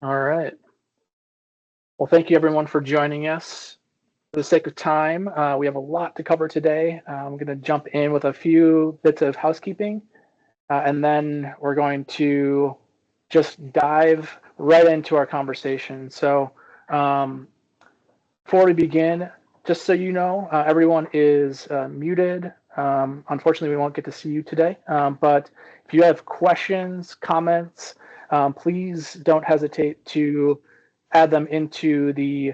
All right. Well, thank you everyone for joining us. For the sake of time, we have a lot to cover today. I'm going to jump in with a few bits of housekeeping, and then we're going to just dive right into our conversation. So, um, before we begin, just so you know, everyone is muted. Unfortunately, we won't get to see you today, but if you have questions, comments, please don't hesitate to add them into the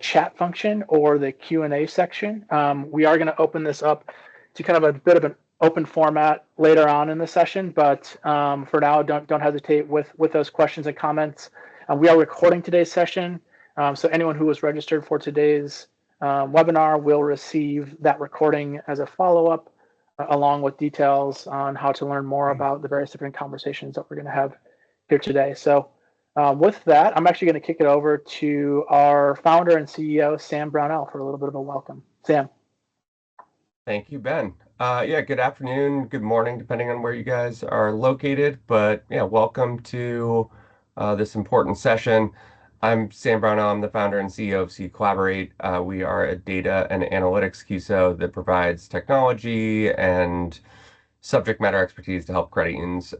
chat function or the Q&A section. We are going to open this up to kind of a bit of an open format later on in the session, but for now, don't hesitate with those questions and comments. We are recording today's session, so anyone who was registered for today's webinar will receive that recording as a follow-up, along with details on how to learn more about the various different conversations that we're going to have here today. So with that, I'm actually going to kick it over to our founder and CEO, Sam Brownell, for a little bit of a welcome. Sam. Thank you, Ben. Yeah, good afternoon, good morning, depending on where you guys are located. But yeah, welcome to this important session. I'm Sam Brownell. I'm the founder and CEO of C Collaborate. We are a data and analytics QSO that provides technology and subject matter expertise to help credit unions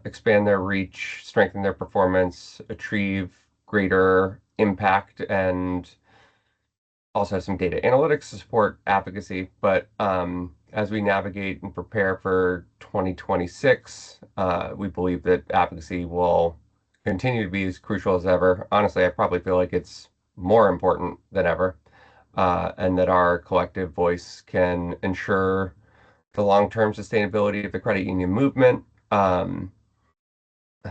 expand their reach, strengthen their performance, achieve greater impact, and also has some data analytics to support advocacy. But as we navigate and prepare for 2026, we believe that advocacy will continue to be as crucial as ever. Honestly, I probably feel like it's more important than ever, and that our collective voice can ensure the long-term sustainability of the credit union movement. I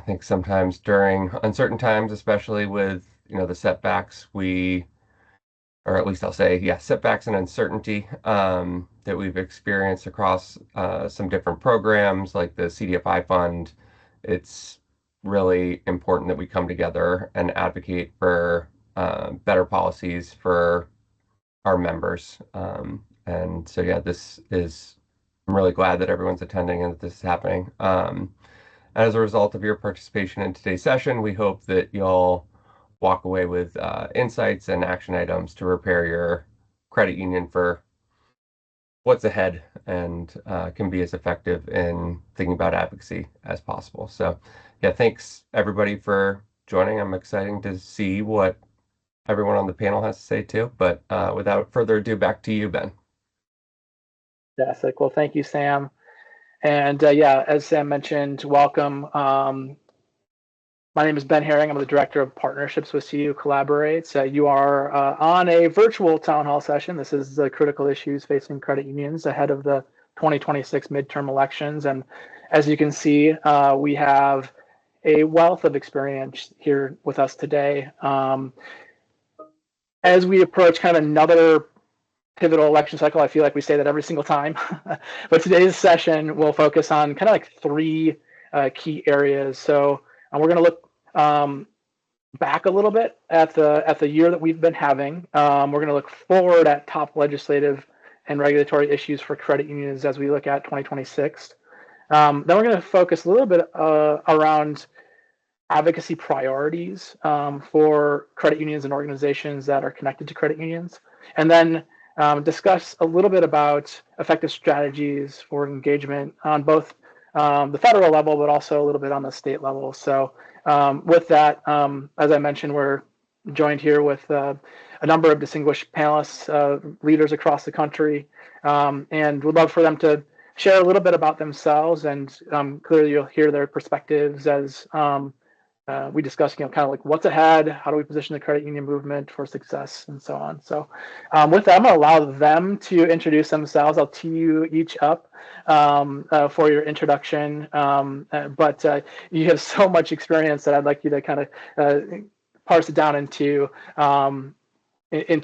think sometimes during uncertain times, especially with the setbacks or at least I'll say, yeah, setbacks and uncertainty that we've experienced across some different programs like the CDFI fund. It's really important that we come together and advocate for better policies for our members. And so, yeah, I'm really glad that everyone's attending and that this is happening. As a result of your participation in today's session, we hope that you'll walk away with insights and action items to prepare your credit union for what's ahead and can be as effective in thinking about advocacy as possible. So, yeah, thanks everybody for joining. I'm excited to see what everyone on the panel has to say too. But without further ado, back to you, Ben. Fantastic. Well, thank you, Sam. And yeah, as Sam mentioned, welcome. My name is Ben Herring. I'm the Director of Partnerships with CU Collaborates. You are on a virtual town hall session. This is the critical issues facing credit unions ahead of the 2026 midterm elections. And as you can see, we have a wealth of experience here with us today. As we approach kind of another pivotal election cycle, I feel like we say that every single time. But today's session will focus on kind of like three key areas. So we're going to look back a little bit at the year that we've been having. We're going to look forward at top legislative and regulatory issues for credit unions as we look at 2026. Then we're going to focus a little bit around advocacy priorities for credit unions and organizations that are connected to credit unions. And then discuss a little bit about effective strategies for engagement on both the federal level, but also a little bit on the state level. So with that, as I mentioned, we're joined here with a number of distinguished panelists, leaders across the country, and would love for them to share a little bit about themselves. And clearly you'll hear their perspectives as we discussed, kind of like what's ahead, how do we position the credit union movement for success, and so on. So with that, I'm going to allow them to introduce themselves. I'll tee you each up for your introduction, but you have so much experience that I'd like you to kind of parse it down into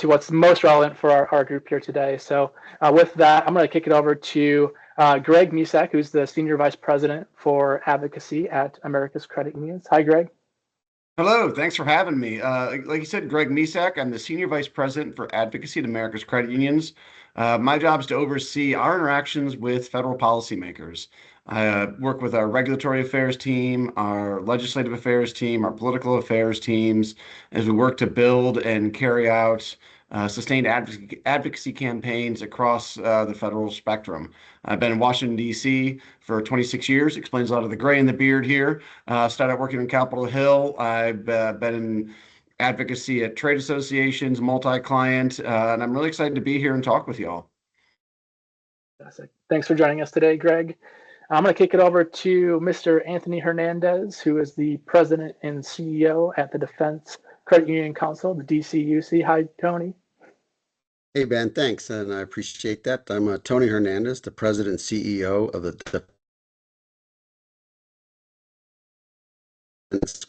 what's most relevant for our group here today. So with that, I'm going to kick it over to Greg Misak, who's the Senior Vice President for Advocacy at America's Credit Unions. Hi, Greg. Hello, thanks for having me. Like you said, Greg Misak, I'm the Senior Vice President for Advocacy at America's Credit Unions. My job is to oversee our interactions with federal policymakers. I work with our regulatory affairs team, our legislative affairs team, our political affairs teams, as we work to build and carry out sustained advocacy campaigns across the federal spectrum. I've been in Washington, D.C. for 26 years. Explains a lot of the gray in the beard here. Started working in Capitol Hill. I've been in advocacy at trade associations, multi-client, and I'm really excited to be here and talk with y'all. Fantastic. Thanks for joining us today, Greg. I'm going to kick it over to Mr. Anthony Hernandez, who is the President and CEO at the Defense Credit Union Council, the DCUC. Hi, Tony. Hey, Ben, thanks, and I appreciate that. I'm Tony Hernandez, the President and CEO of the Defense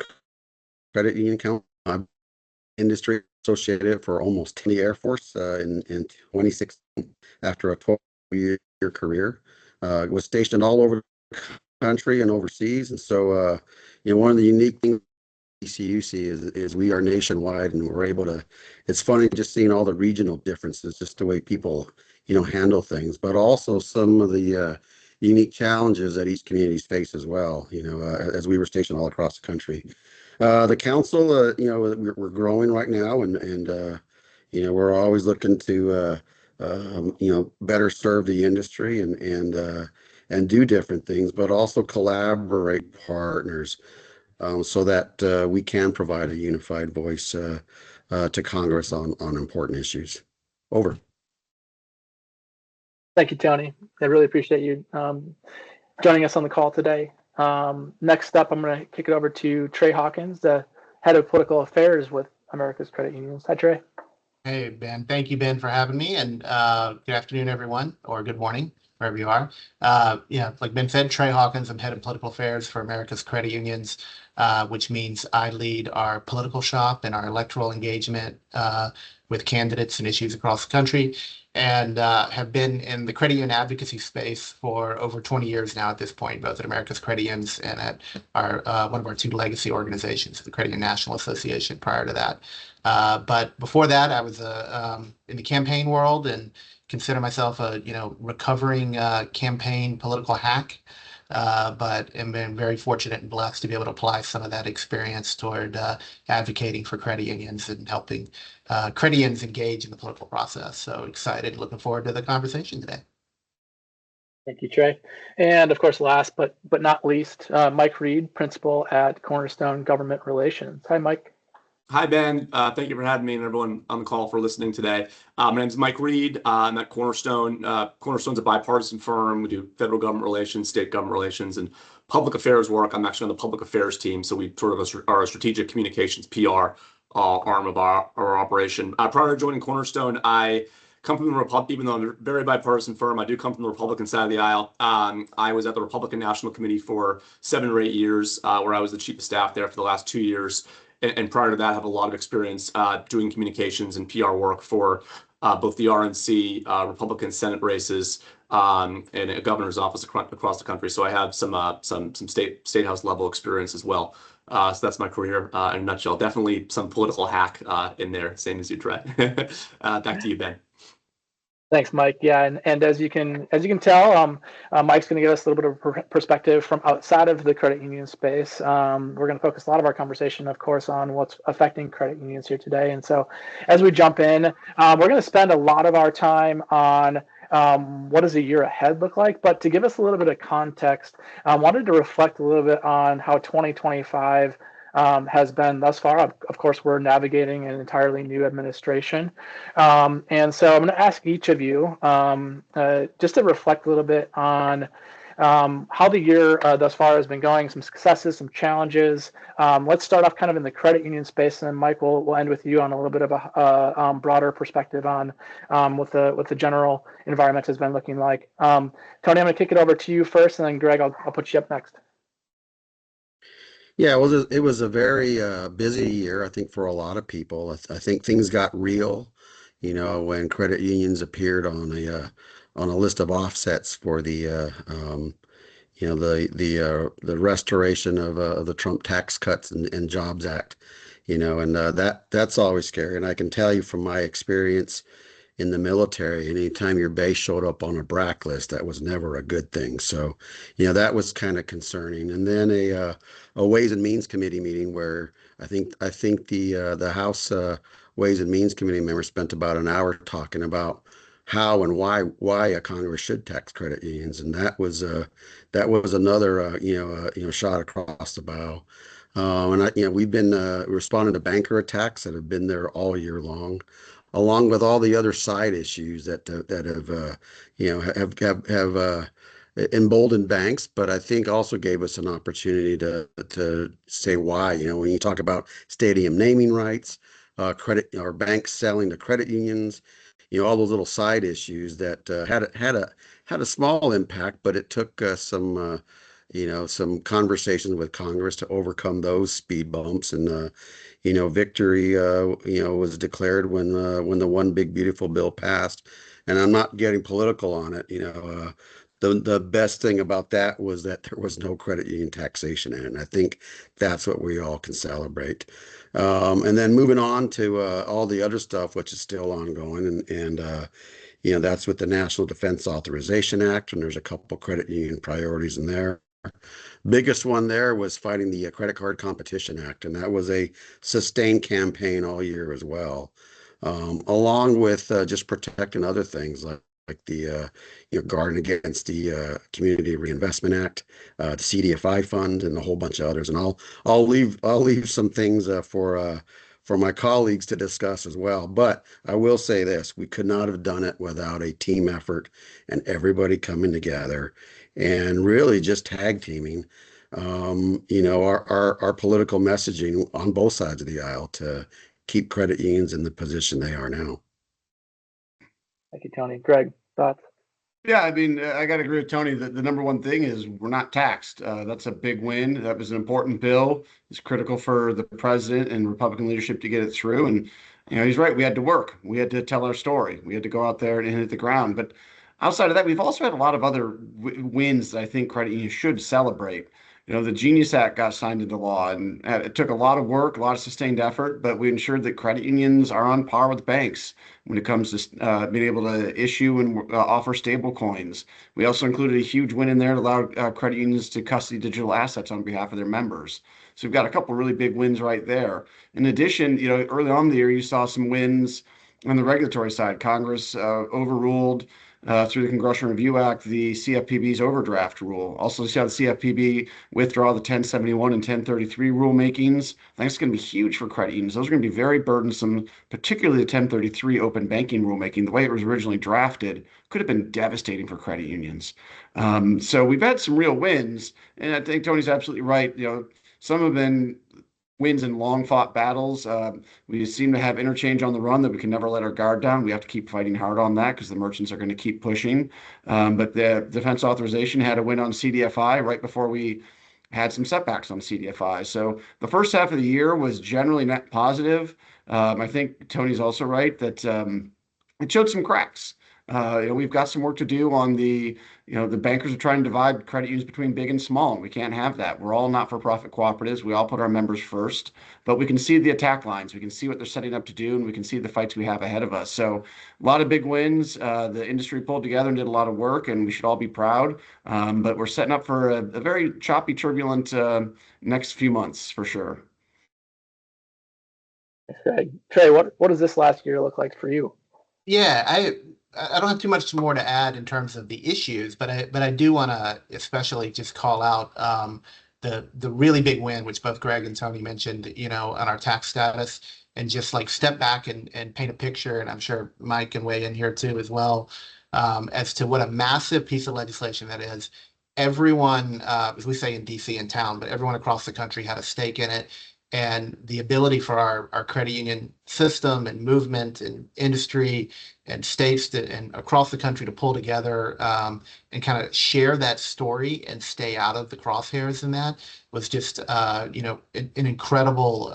Credit Union Council. I'm industry associated for almost 10 years in the Air Force in 2016 after a 12-year career. Was stationed all over the country and overseas, and so one of the unique things DCUC is we are nationwide, and we're able to. It's funny just seeing all the regional differences, just the way people handle things, but also some of the unique challenges that each communities face as well. As we were stationed all across the country. The council, we're growing right now, and we're always looking to better serve the industry and do different things, but also collaborate partners. So that we can provide a unified voice to Congress on important issues. Over. Thank you, Tony. I really appreciate you joining us on the call today. Next up, I'm going to kick it over to Trey Hawkins, the Head of Political Affairs with America's Credit Unions. Hi, Trey. Hey, Ben. Thank you, Ben, for having me, and good afternoon, everyone, or good morning, wherever you are. Like Ben said, Trey Hawkins, I'm Head of Political Affairs for America's Credit Unions, which means I lead our political shop and our electoral engagement with candidates and issues across the country, and have been in the credit union advocacy space for over 20 years now at this point, both at America's Credit Unions and at our one of our two legacy organizations, the Credit Union National Association, prior to that. But before that, I was in the campaign world and consider myself a recovering campaign political hack, but am been very fortunate and blessed to be able to apply some of that experience toward advocating for credit unions and helping credit unions engage in the political process. So excited, looking forward to the conversation today. Thank you, Trey. And of course, last but not least, Mike Reed, Principal at Cornerstone Government Relations. Hi, Mike. Hi, Ben. Thank you for having me and everyone on the call for listening today. My name is Mike Reed. I'm at Cornerstone. Cornerstone's a bipartisan firm. We do federal government relations, state government relations, and public affairs work. I'm actually on the public affairs team, so we sort of are a strategic communications PR arm of our operation. Prior to joining Cornerstone, I come from the Republican, even though I'm a very bipartisan firm, I do come from the Republican side of the aisle. I was at the Republican National Committee for 7 or 8 years, where I was the chief of staff there for the last 2 years. And prior to that, I have a lot of experience doing communications and PR work for both the RNC, Republican Senate races, and a governor's office across the country. So I have some state house level experience as well. So that's my career in a nutshell. Definitely some political hack in there, same as you, Trey. Back to you, Ben. Thanks, Mike. Yeah, and as you can tell, Mike's going to give us a little bit of perspective from outside of the credit union space. We're going to focus a lot of our conversation, of course, on what's affecting credit unions here today. And so, as we jump in, we're going to spend a lot of our time on what does a year ahead look like. But to give us a little bit of context, I wanted to reflect a little bit on how 2025 has been thus far. Of course, we're navigating an entirely new administration. And so I'm going to ask each of you just to reflect a little bit on how the year thus far has been going, some successes, some challenges. Let's start off kind of in the credit union space, and then Mike, we'll end with you on a little bit of a broader perspective on what the general environment has been looking like. Tony, I'm going to kick it over to you first, and then Greg, I'll put you up next. Yeah, it was a very busy year, I think, for a lot of people. I think things got real, when credit unions appeared on a list of offsets for the restoration of the Trump tax cuts and Jobs Act, and that's always scary. And I can tell you from my experience in the military, anytime your base showed up on a BRAC list, that was never a good thing. So, that was kind of concerning. And then a Ways and Means Committee meeting where I think the House Ways and Means Committee members spent about an hour talking about how and why a Congress should tax credit unions, and that was another shot across the bow. We've been responding to banker attacks that have been there all year long, along with all the other side issues that have emboldened banks, but I think also gave us an opportunity to say why. When you talk about stadium naming rights, credit or banks selling to credit unions, all those little side issues that had a small impact, but it took some conversations with Congress to overcome those speed bumps, and victory was declared when the One Big Beautiful Bill passed. And I'm not getting political on it. The best thing about that was that there was no credit union taxation in it, and I think that's what we all can celebrate. And then moving on to all the other stuff, which is still ongoing, and that's with the National Defense Authorization Act, and there's a couple credit union priorities in there. Biggest one there was fighting the Credit Card Competition Act, and that was a sustained campaign all year as well, along with just protecting other things like the guarding against the Community Reinvestment Act, the CDFI fund, and a whole bunch of others. And I'll leave some things for my colleagues to discuss as well. But I will say this: we could not have done it without a team effort and everybody coming together and really just tag teaming, our political messaging on both sides of the aisle to keep credit unions in the position they are now. Thank you, Tony. Greg, thoughts? Yeah, I mean, I got to agree with Tony that the number one thing is we're not taxed. That's a big win. That was an important bill. It's critical for the president and Republican leadership to get it through. And, he's right. We had to work. We had to tell our story. We had to go out there and hit the ground. But outside of that, we've also had a lot of other wins that I think credit unions should celebrate. The Genius Act got signed into law, and it took a lot of work, a lot of sustained effort, but we ensured that credit unions are on par with banks when it comes to being able to issue and offer stable coins. We also included a huge win in there to allow credit unions to custody digital assets on behalf of their members. So we've got a couple really big wins right there. In addition, early on in the year, you saw some wins on the regulatory side. Congress overruled through the Congressional Review Act, the CFPB's overdraft rule. Also, you saw the CFPB withdraw the 1071 and 1033 rulemakings. I think it's going to be huge for credit unions. Those are going to be very burdensome, particularly the 1033 open banking rulemaking. The way it was originally drafted could have been devastating for credit unions. So we've had some real wins, and I think Tony's absolutely right. Some have been wins in long-fought battles. We seem to have interchange on the run that we can never let our guard down. We have to keep fighting hard on that because the merchants are going to keep pushing. But the Defense Authorization had a win on CDFI right before we had some setbacks on CDFI. So the first half of the year was generally net positive. I think Tony's also right that it showed some cracks. We've got some work to do on the bankers are trying to divide credit unions between big and small, and we can't have that. We're all not-for-profit cooperatives. We all put our members first, but we can see the attack lines. We can see what they're setting up to do, and we can see the fights we have ahead of us. So a lot of big wins. The industry pulled together and did a lot of work, and we should all be proud. But we're setting up for a very choppy, turbulent next few months for sure. Trey, what does this last year look like for you? Yeah, I don't have too much more to add in terms of the issues, but I do want to especially just call out the really big win, which both Greg and Tony mentioned, on our tax status, and just like step back and paint a picture. And I'm sure Mike can weigh in here too as well, as to what a massive piece of legislation that is. everyone, as we say in DC in town, but everyone across the country had a stake in it. And the ability for our credit union system and movement and industry and states and across the country to pull together and kind of share that story and stay out of the crosshairs in that was just, an incredible,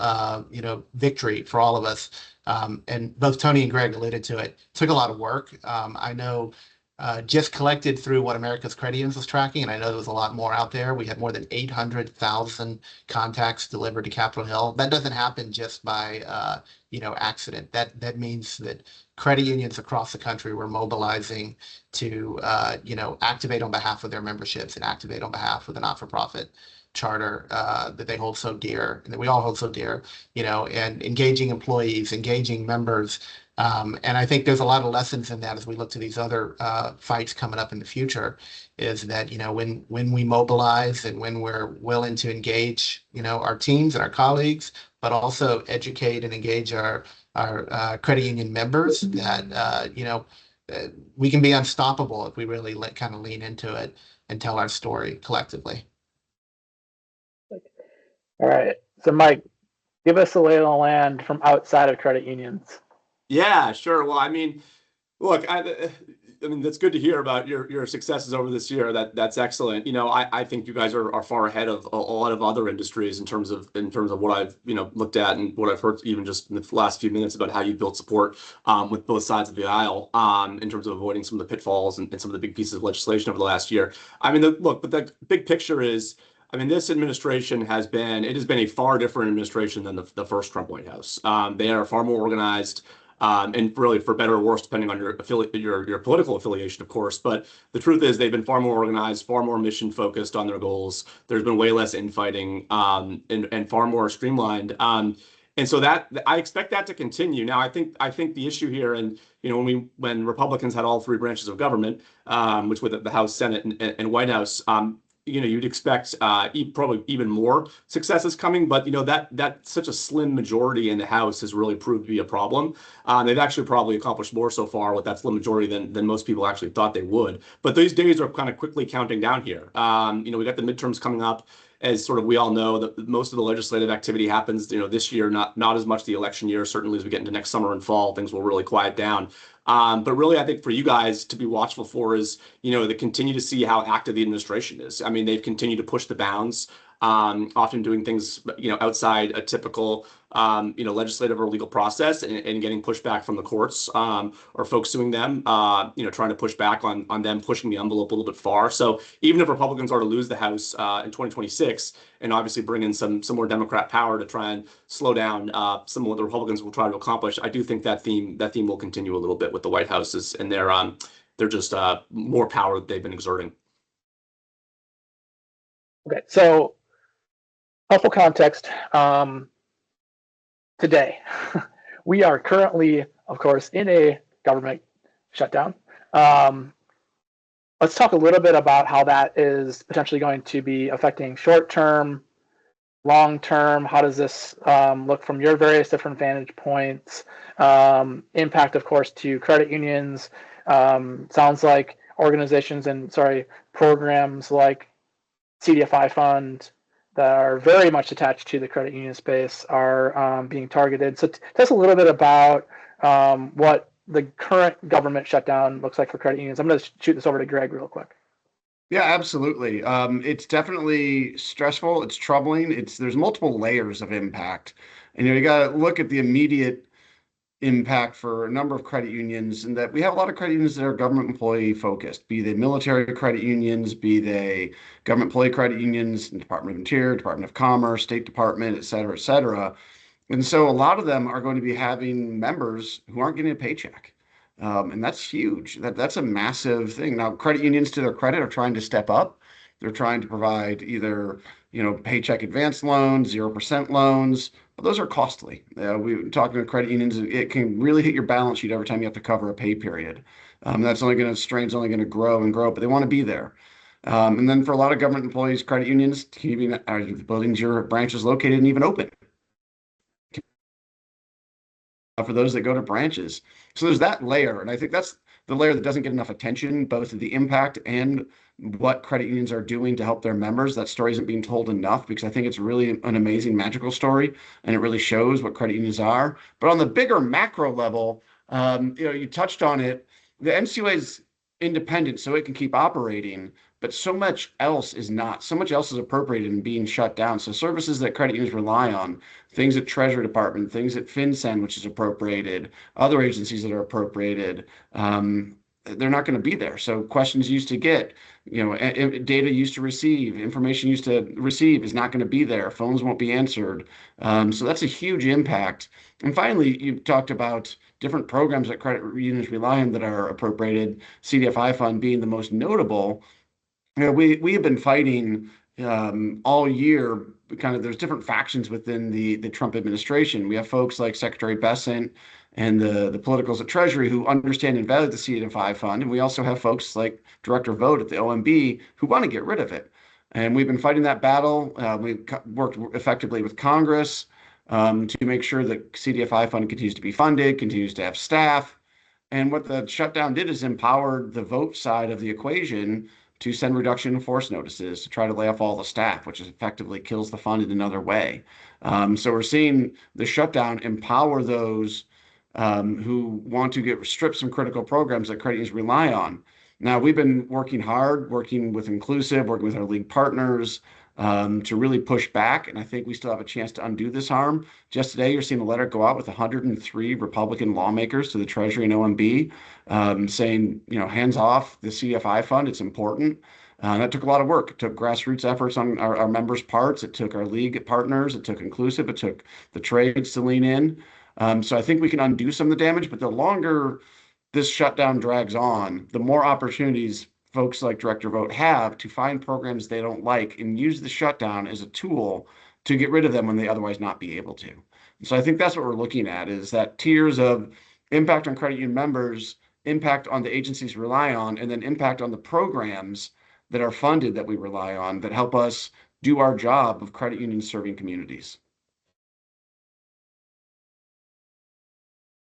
victory for all of us. And both Tony and Greg alluded to it. Took a lot of work. I know just collected through what America's Credit Unions was tracking, and I know there was a lot more out there. We had more than 800,000 contacts delivered to Capitol Hill. That doesn't happen just by accident. That means that credit unions across the country were mobilizing to activate on behalf of their memberships and activate on behalf of the not-for-profit charter that they hold so dear and that we all hold so dear, and engaging employees, engaging members. And I think there's a lot of lessons in that as we look to these other fights coming up in the future, is that, when we mobilize and when we're willing to engage, our teams and our colleagues, but also educate and engage our credit union members, that, we can be unstoppable if we really kind of lean into it and tell our story collectively. All right. So, Mike, give us the lay of the land from outside of credit unions. Yeah, sure. Well, I mean, look, I mean, that's good to hear about your successes over this year. That's excellent. I think you guys are far ahead of a lot of other industries in terms of what I've looked at and what I've heard even just in the last few minutes about how you built support with both sides of the aisle in terms of avoiding some of the pitfalls and some of the big pieces of legislation over the last year. I mean, but the big picture is, I mean, this administration has been a far different administration than the first Trump White House. They are far more organized. And really, for better or worse, depending on your political affiliation, of course. But the truth is, they've been far more organized, far more mission focused on their goals. There's been way less infighting, and far more streamlined. And so that I expect that to continue. Now, I think the issue here, and when Republicans had all three branches of government, which with the House, Senate, and White House. You'd expect probably even more successes coming, but that's such a slim majority in the House has really proved to be a problem. They've actually probably accomplished more so far with that slim majority than most people actually thought they would. But these days are kind of quickly counting down here. We got the midterms coming up. As sort of we all know, that most of the legislative activity happens, this year, not as much the election year. Certainly, as we get into next summer and fall, things will really quiet down. But really, I think for you guys to be watchful for is, to continue to see how active the administration is. I mean, they've continued to push the bounds, often doing things, outside a typical, legislative or legal process and getting pushback from the courts, or folks suing them, trying to push back on them pushing the envelope a little bit far. So even if Republicans are to lose the House in 2026 and obviously bring in some more Democrat power to try and slow down some of what the Republicans will try to accomplish, I do think that theme will continue a little bit with the White Houses and they're just more power that they've been exerting. Okay, so helpful context. Today, we are currently, of course, in a government shutdown. Let's talk a little bit about how that is potentially going to be affecting short-term, long-term. How does this look from your various different vantage points? Impact, of course, to credit unions. Sounds like organizations and programs like CDFI Fund that are very much attached to the credit union space are being targeted. So tell us a little bit about what the current government shutdown looks like for credit unions. I'm going to shoot this over to Greg real quick. Yeah, absolutely. It's definitely stressful. It's troubling. There's multiple layers of impact. And you got to look at the immediate impact for a number of credit unions, and that we have a lot of credit unions that are government employee focused, be they military credit unions, be they government employee credit unions, Department of Interior, Department of Commerce, State Department, et cetera, et cetera. And so a lot of them are going to be having members who aren't getting a paycheck. And that's huge. That's a massive thing. Now, credit unions, to their credit, are trying to step up. They're trying to provide either, paycheck advance loans, 0% loans, but those are costly. We talking to credit unions, it can really hit your balance sheet every time you have to cover a pay period. Strain's only going to grow and grow, but they want to be there. And then for a lot of government employees, credit unions, keeping the buildings your branch is located and even open. For those that go to branches. So there's that layer. And I think that's the layer that doesn't get enough attention, both the impact and what credit unions are doing to help their members. That story isn't being told enough because I think it's really an amazing, magical story, and it really shows what credit unions are. But on the bigger macro level, you touched on it. The MCUA is independent, so it can keep operating, but so much else is not. So much else is appropriated and being shut down. So services that credit unions rely on, things at Treasury Department, things at FinCEN, which is appropriated, other agencies that are appropriated, they're not going to be there. So questions used to get, data used to receive, information used to receive is not going to be there. Phones won't be answered. So that's a huge impact. And finally, you talked about different programs that credit unions rely on that are appropriated, CDFI fund being the most notable. We have been fighting all year. Kind of, there's different factions within the Trump administration. We have folks like Secretary Bessent and the politicals at Treasury who understand and value the CDFI fund, and we also have folks like Director Vogt at the OMB who want to get rid of it. And we've been fighting that battle. We've worked effectively with Congress to make sure that CDFI fund continues to be funded, continues to have staff. And what the shutdown did is empowered the vote side of the equation to send reduction in force notices to try to lay off all the staff, which effectively kills the fund in another way. So we're seeing the shutdown empower those who want to get stripped some critical programs that credit unions rely on. Now, we've been working hard, working with Inclusive, working with our league partners to really push back. And I think we still have a chance to undo this harm. Just today, you're seeing a letter go out with 103 Republican lawmakers to the Treasury and OMB saying, hands off the CDFI fund. It's important. That took a lot of work. It took grassroots efforts on our members' parts. It took our league partners. It took Inclusive. It took the trades to lean in. So I think we can undo some of the damage, but the longer this shutdown drags on, the more opportunities folks like Director Vogt have to find programs they don't like and use the shutdown as a tool to get rid of them when they otherwise not be able to. So I think that's what we're looking at, is that tiers of impact on credit union members, impact on the agencies we rely on, and then impact on the programs that are funded that we rely on that help us do our job of credit unions serving communities.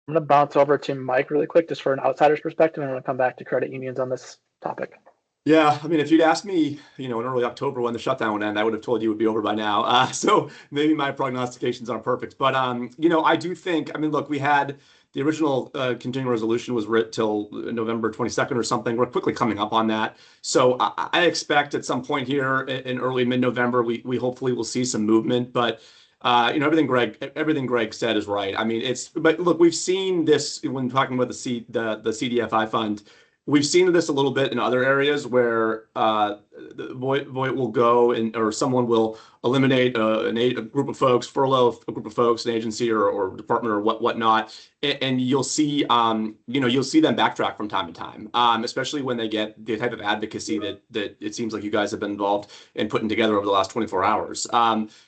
I'm going to bounce over to Mike really quick, just for an outsider's perspective, and I'm going to come back to credit unions on this topic. Yeah, I mean, if you'd asked me, in early October when the shutdown would end, I would have told you it would be over by now. So maybe my prognostications aren't perfect, but I do think. I mean, look, we had the original continuing resolution was writ till November 22nd or something. We're quickly coming up on that, so I expect at some point here in early mid-November, we hopefully will see some movement, but. Everything Greg said is right. I mean, but look, we've seen this when talking about the CDFI fund. We've seen this a little bit in other areas where Voight will go or someone will eliminate a group of folks, furlough a group of folks, an agency or department or whatnot, and you'll see them backtrack from time to time, especially when they get the type of advocacy that it seems like you guys have been involved in putting together over the last 24 hours.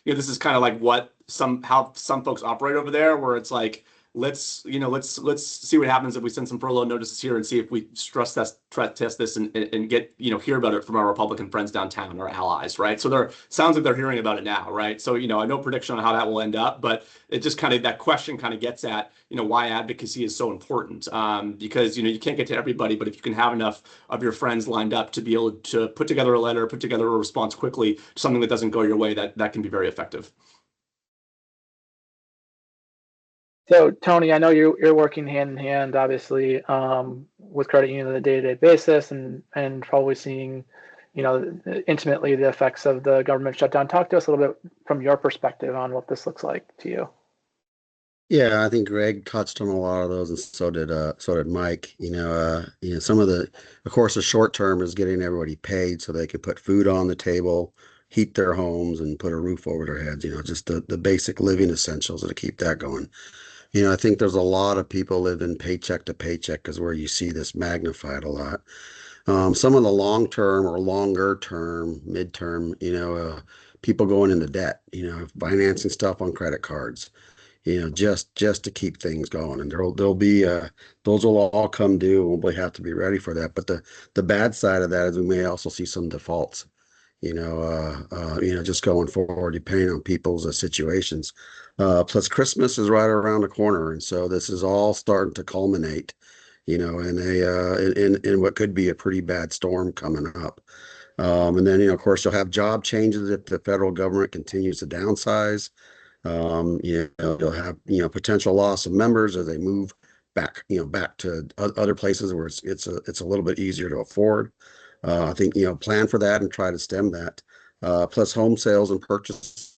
This is kind of like how some folks operate over there, where it's like, let's see what happens if we send some furlough notices here and see if we stress test this and get hear about it from our Republican friends downtown, our allies, right? So sounds like they're hearing about it now, right? So no prediction on how that will end up, but it just kind of, that question kind of gets at why advocacy is so important, because you can't get to everybody, but if you can have enough of your friends lined up to be able to put together a letter, put together a response quickly to something that doesn't go your way, that can be very effective. So, Tony, I know you're working hand in hand, obviously, with credit union on a day-to-day basis, and probably seeing, intimately the effects of the government shutdown. Talk to us a little bit from your perspective on what this looks like to you. Yeah, I think Greg touched on a lot of those, and so did Mike. Some of of course, the short term is getting everybody paid so they can put food on the table, heat their homes, and put a roof over their heads. Just the basic living essentials to keep that going. I think there's a lot of people living paycheck to paycheck is where you see this magnified a lot. Some of the long-term or longer-term, mid-term, people going into debt, financing stuff on credit cards, just to keep things going. And there'll be, those will all come due, and we'll have to be ready for that. But the bad side of that is we may also see some defaults, just going forward, depending on people's situations. Plus Christmas is right around the corner. And so this is all starting to culminate, in what could be a pretty bad storm coming up. And then, of course, you'll have job changes if the federal government continues to downsize. You'll have, potential loss of members as they move back, back to other places where it's a little bit easier to afford. I think, plan for that and try to stem that. Plus home sales and purchase.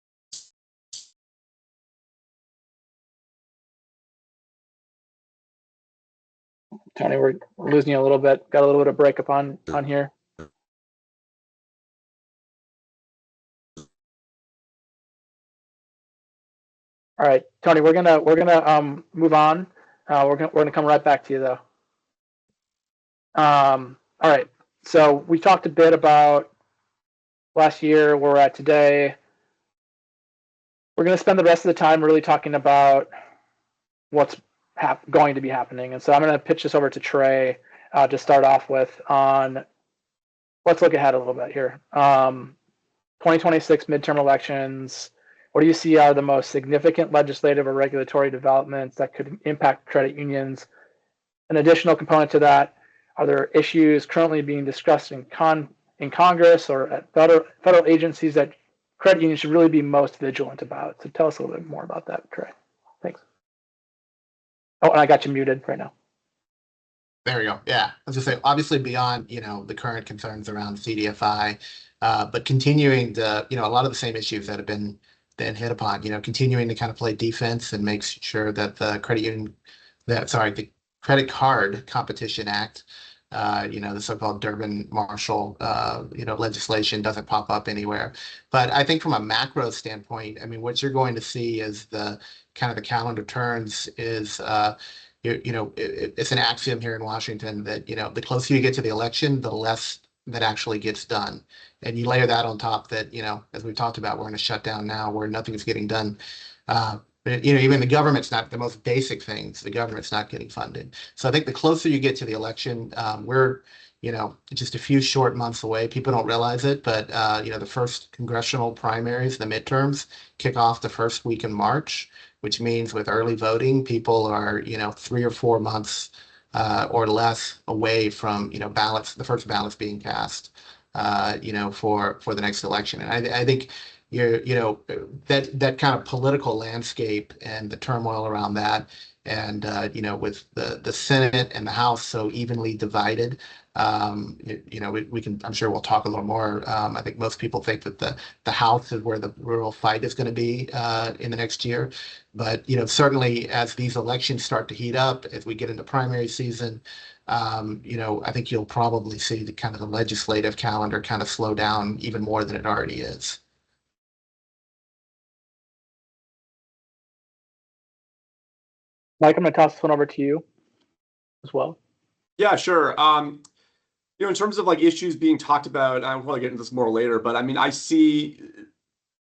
Tony, we're losing you a little bit. Got a little bit of breakup on here. All right, Tony, we're gonna move on. We're gonna come right back to you though. All right, so we talked a bit about last year, where we're at today. We're gonna spend the rest of the time really talking about what's going to be happening, and so I'm gonna pitch this over to Trey to start off with on. Let's look ahead a little bit here. 2026 midterm elections. What do you see are the most significant legislative or regulatory developments that could impact credit unions? An additional component to that, are there issues currently being discussed in Congress or at federal agencies that credit unions should really be most vigilant about? So tell us a little bit more about that, Trey. Thanks. Oh, and I got you muted right now. There we go. Yeah, I was just saying, obviously beyond the current concerns around CDFI, but continuing a lot of the same issues that have been hit upon. Continuing to kind of play defense and make sure that the the Credit Card Competition Act, the so-called Durbin-Marshall, legislation doesn't pop up anywhere. But I think from a macro standpoint, I mean, what you're going to see is the calendar turns is. It's an axiom here in Washington that, the closer you get to the election, the less that actually gets done. And you layer that on top that, as we've talked about, we're in a shutdown now where nothing's getting done. Even the government's not, the most basic things, the government's not getting funded. So I think the closer you get to the election, we're, just a few short months away. People don't realize it, but, the first congressional primaries, the midterms, kick off the first week in March, which means with early voting, people are, 3 or 4 months or less away from, the first ballots being cast, for the next election. And I think that kind of political landscape and the turmoil around that, and with the Senate and the House so evenly divided, we can. I'm sure we'll talk a little more. I think most people think that the House is where the real fight is going to be in the next year. But certainly as these elections start to heat up, as we get into primary season, I think you'll probably see the legislative calendar kind of slow down even more than it already is. Mike, I'm going to toss this one over to you as well. Yeah, sure. In terms of issues being talked about, I'll probably get into this more later, but I mean, I see,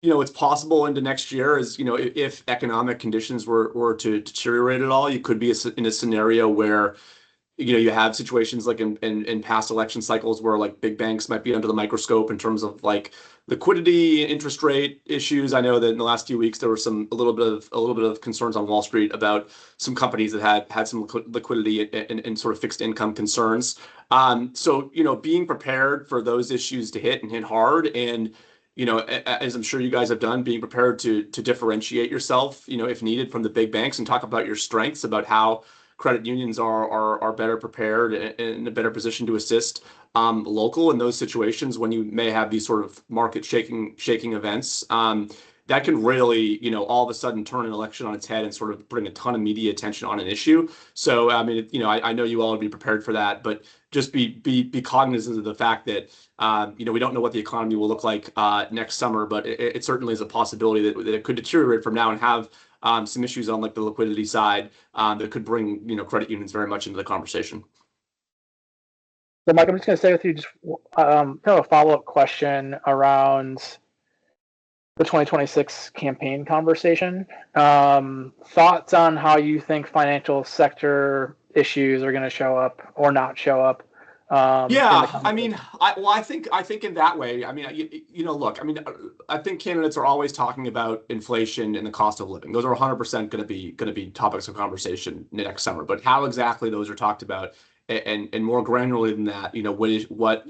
it's possible into next year as, if economic conditions were to deteriorate at all, you could be in a scenario where, you have situations like in past election cycles where big banks might be under the microscope in terms of liquidity, interest rate issues. I know that in the last few weeks there were a little bit of concerns on Wall Street about some companies that had some liquidity and sort of fixed income concerns. So being prepared for those issues to hit and hit hard, and as I'm sure you guys have done, being prepared to differentiate yourself, if needed, from the big banks, and talk about your strengths, about how credit unions are better prepared and in a better position to assist local in those situations when you may have these sort of market shaking events. That can really, all of a sudden turn an election on its head and sort of bring a ton of media attention on an issue. So, I mean, I know you all would be prepared for that, but just be cognizant of the fact that, we don't know what the economy will look like next summer, but it certainly is a possibility that it could deteriorate from now and have some issues on the liquidity side that could bring, credit unions very much into the conversation. So, Mike, I'm just going to stay with you, just kind of a follow-up question around the 2026 campaign conversation. Thoughts on how you think financial sector issues are going to show up or not show up Yeah, I mean, I think in that way, I mean, look, I mean, I think candidates are always talking about inflation and the cost of living. Those are 100% going to be topics of conversation next summer. But how exactly those are talked about, and more granularly than that, what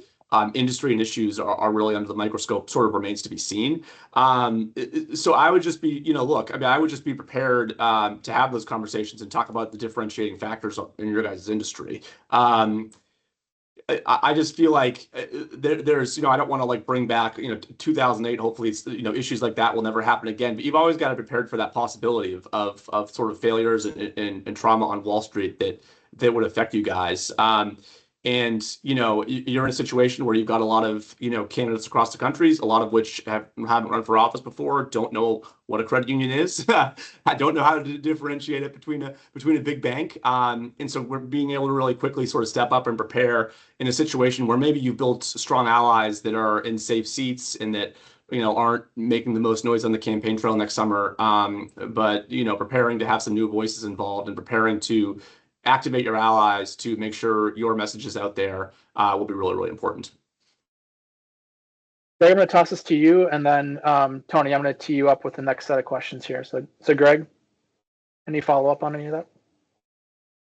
industry and issues are really under the microscope sort of remains to be seen. So I would just be, look, I mean, I would just be prepared to have those conversations and talk about the differentiating factors in your guys' industry. I just feel like there's, I don't want to like bring back, 2008. Hopefully, it's, issues like that will never happen again. But you've always got to be prepared for that possibility of sort of failures and trauma on Wall Street that would affect you guys. And you're in a situation where you've got a lot of candidates across the countries, a lot of which haven't run for office before, don't know what a credit union is. I don't know how to differentiate it between a big bank. And so we're being able to really quickly sort of step up and prepare in a situation where maybe you've built strong allies that are in safe seats and that aren't making the most noise on the campaign trail next summer. But preparing to have some new voices involved and preparing to activate your allies to make sure your message is out there will be really, really important. Greg, I'm going to toss this to you, and then Tony, I'm going to tee you up with the next set of questions here. So Greg, any follow up on any of that?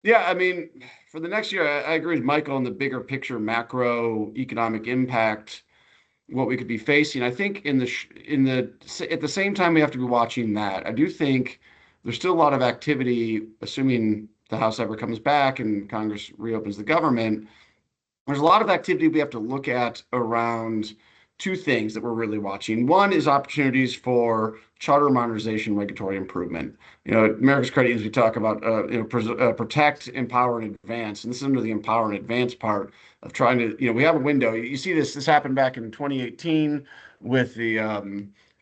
Yeah, I mean, for the next year, I agree with Michael on the bigger picture macroeconomic impact, what we could be facing. I think at the same time we have to be watching that. I do think there's still a lot of activity, assuming the House ever comes back and Congress reopens the government. There's a lot of activity we have to look at around two things that we're really watching. One is opportunities for charter modernization, regulatory improvement. America's credit unions, we talk about protect, empower, and advance. And this is under the empower and advance part of trying to, we have a window. You see this happened back in 2018 with the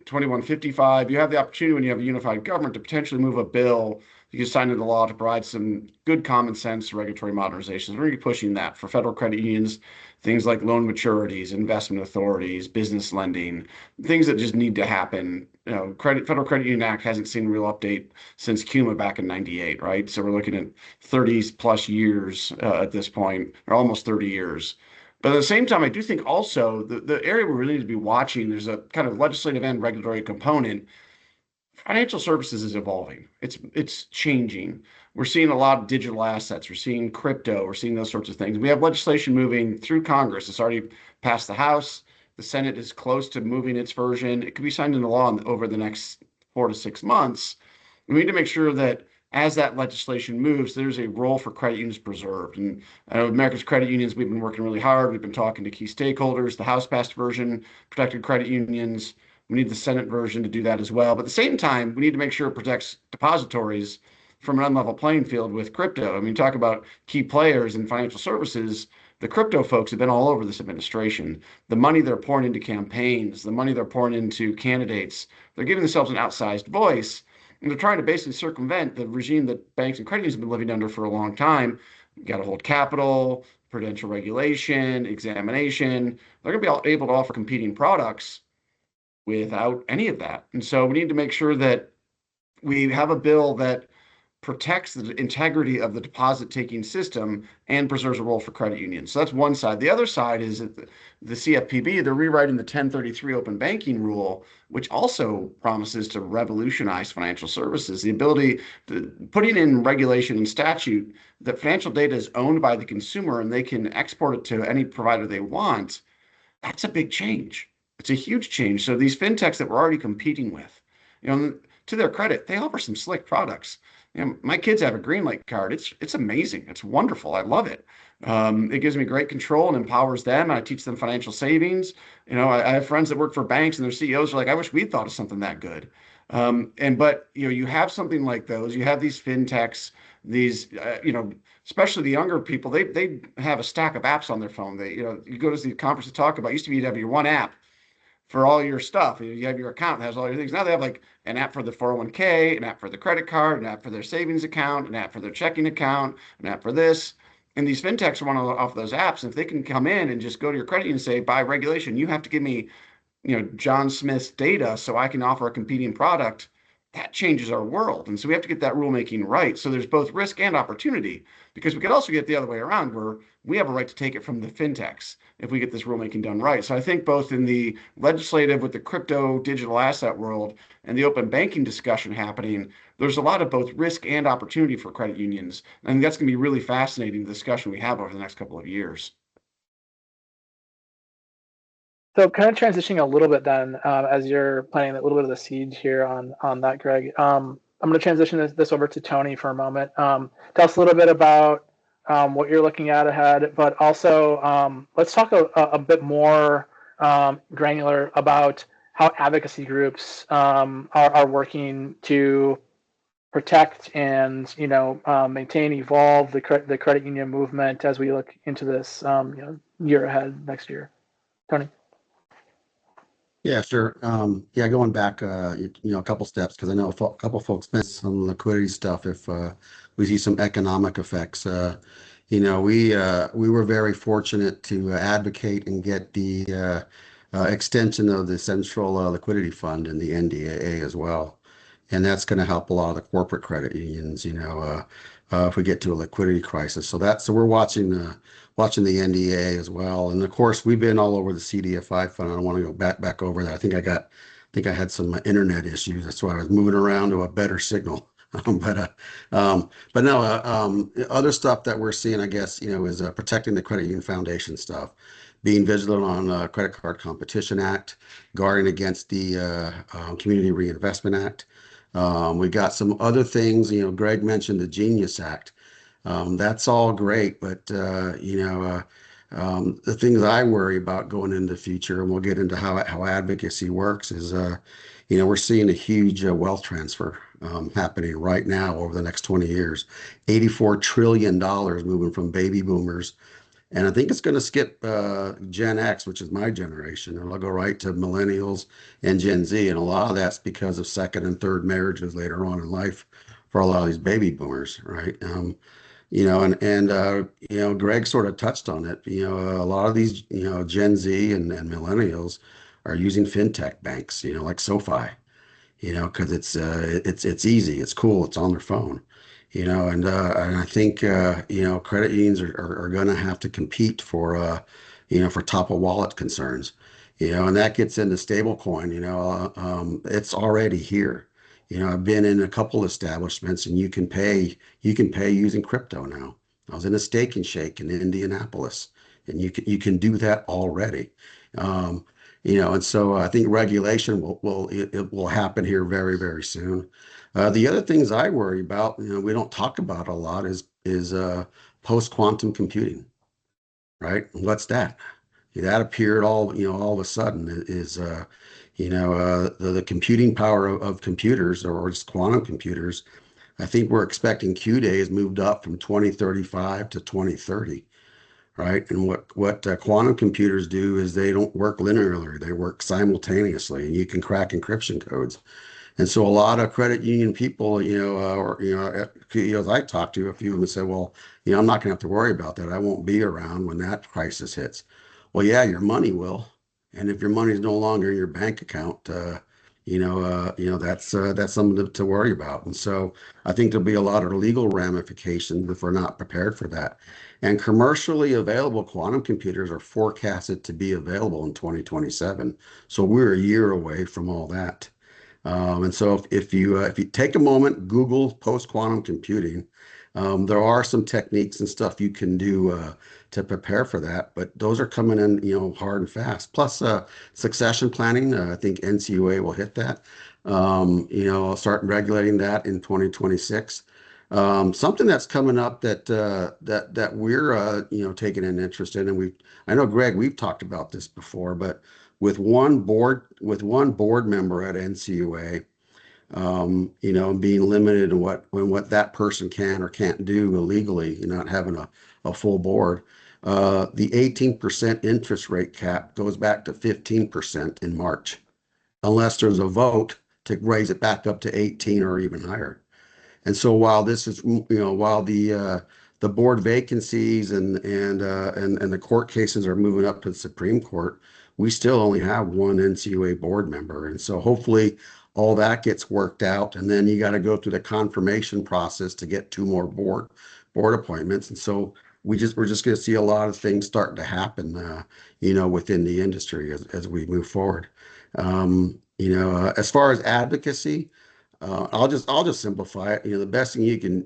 2155. You have the opportunity when you have a unified government to potentially move a bill. You can sign into law to provide some good common sense regulatory modernizations. We're really pushing that for federal credit unions, things like loan maturities, investment authorities, business lending, things that just need to happen. Federal Credit Union Act hasn't seen a real update since CUMA back in '98, right? So we're looking at 30 plus years at this point, or almost 30 years. But at the same time, I do think also the area we really need to be watching, there's a kind of legislative and regulatory component. Financial services is evolving. It's changing. We're seeing a lot of digital assets. We're seeing crypto. We're seeing those sorts of things. We have legislation moving through Congress. It's already passed the House. The Senate is close to moving its version. It could be signed into law over the next 4 to 6 months. We need to make sure that as that legislation moves, there's a role for credit unions preserved. And I know America's credit unions, we've been working really hard. We've been talking to key stakeholders. The House passed version protected credit unions. We need the Senate version to do that as well. But at the same time, we need to make sure it protects depositories from an unlevel playing field with crypto. I mean, talk about key players in financial services. The crypto folks have been all over this administration. The money they're pouring into campaigns, the money they're pouring into candidates, they're giving themselves an outsized voice. And they're trying to basically circumvent the regime that banks and credit unions have been living under for a long time. You got to hold capital, prudential regulation, examination. They're going to be able to offer competing products without any of that. And so we need to make sure that we have a bill that protects the integrity of the deposit-taking system and preserves a role for credit unions. So that's one side. The other side is that the CFPB, they're rewriting the 1033 open banking rule, which also promises to revolutionize financial services. The ability to putting in regulation and statute that financial data is owned by the consumer and they can export it to any provider they want. That's a big change. It's a huge change. So these fintechs that we're already competing with, to their credit, they offer some slick products. My kids have a Greenlight card. It's amazing. It's wonderful. I love it. It gives me great control and empowers them. I teach them financial savings. I have friends that work for banks and their CEOs are like, I wish we'd thought of something that good. But you have something like those. You have these fintechs. These especially the younger people. They have a stack of apps on their phone. You go to the conference to talk about. Used to be you'd have your one app for all your stuff. You have your account that has all your things. Now they have like an app for the 401k, an app for the credit card, an app for their savings account, an app for their checking account, an app for this. And these fintechs want to offer those apps. And if they can come in and just go to your credit union and say, by regulation, you have to give me, John Smith's data so I can offer a competing product. that changes our world. And so we have to get that rulemaking right. So there's both risk and opportunity, because we could also get the other way around where we have a right to take it from the fintechs if we get this rulemaking done right. So I think both in the legislative with the crypto digital asset world and the open banking discussion happening, there's a lot of both risk and opportunity for credit unions. And that's going to be really fascinating discussion we have over the next couple of years. So kind of transitioning a little bit then, as you're planting a little bit of the seeds here on that, Greg. I'm going to transition this over to Tony for a moment. Tell us a little bit about what you're looking at ahead, but also let's talk a bit more granular about how advocacy groups are working to protect and maintain, evolve the credit union movement as we look into this year ahead next year. Tony. Yeah, sure. Yeah, going back, a couple steps, because I know a couple folks mentioned some liquidity stuff. If we see some economic effects, we were very fortunate to advocate and get the extension of the Central Liquidity Fund and the NDAA as well, and that's going to help a lot of the corporate credit unions. If we get to a liquidity crisis, so we're watching the NDA as well. And of course, we've been all over the CDFI fund. I don't want to go back over that. I think I had some internet issues. That's why I was moving around to a better signal. But no, other stuff that we're seeing, I guess, is protecting the credit union foundation stuff, being vigilant on Credit Card Competition Act, guarding against the Community Reinvestment Act. We got some other things. Greg mentioned the Genius Act. That's all great, but the things I worry about going into the future, and we'll get into how advocacy works, is we're seeing a huge wealth transfer happening right now over the next 20 years, $84 trillion moving from baby boomers. And I think it's going to skip Gen X, which is my generation, and it'll go right to millennials and Gen Z. And a lot of that's because of second and third marriages later on in life for a lot of these baby boomers, right? Greg sort of touched on it. A lot of these, Gen Z and millennials are using fintech banks, like SoFi, because it's easy, it's cool, it's on their phone, and I think credit unions are going to have to compete for top of wallet concerns, and that gets into stablecoin. It's already here. I've been in a couple establishments, and you can pay using crypto now. I was in a Steak and Shake in Indianapolis, and you can do that already. And so I think regulation will happen here very, very soon. The other things I worry about, we don't talk about a lot, is post-quantum computing, right? What's that? That appeared all of a sudden, is the computing power of computers, or just quantum computers. I think we're expecting Q days moved up from 2035 to 2030, right? And what quantum computers do is they don't work linearly; they work simultaneously, and you can crack encryption codes. And so a lot of credit union people, CEOs I talked to, a few of them said, well, I'm not going to have to worry about that. I won't be around when that crisis hits. Well, yeah, your money will. And if your money is no longer in your bank account, that's something to worry about. And so I think there'll be a lot of legal ramifications if we're not prepared for that. And commercially available quantum computers are forecasted to be available in 2027. So we're a year away from all that. And so if you take a moment, Google post-quantum computing, there are some techniques and stuff you can do to prepare for that, but those are coming in, hard and fast. Plus, succession planning, I think NCUA will hit that. I'll start regulating that in 2026. Something that's coming up that we're taking an interest in, and I know, Greg, we've talked about this before, but with one board member at NCUA, being limited in what that person can or can't do illegally, not having a full board. The 18% interest rate cap goes back to 15% in March, unless there's a vote to raise it back up to 18 or even higher. And so while the board vacancies and the court cases are moving up to the Supreme Court, we still only have one NCUA board member. And so hopefully all that gets worked out, and then you got to go through the confirmation process to get 2 more board appointments. And so we're just going to see a lot of things starting to happen, within the industry as we move forward. As far as advocacy, I'll just simplify it. The best thing you can,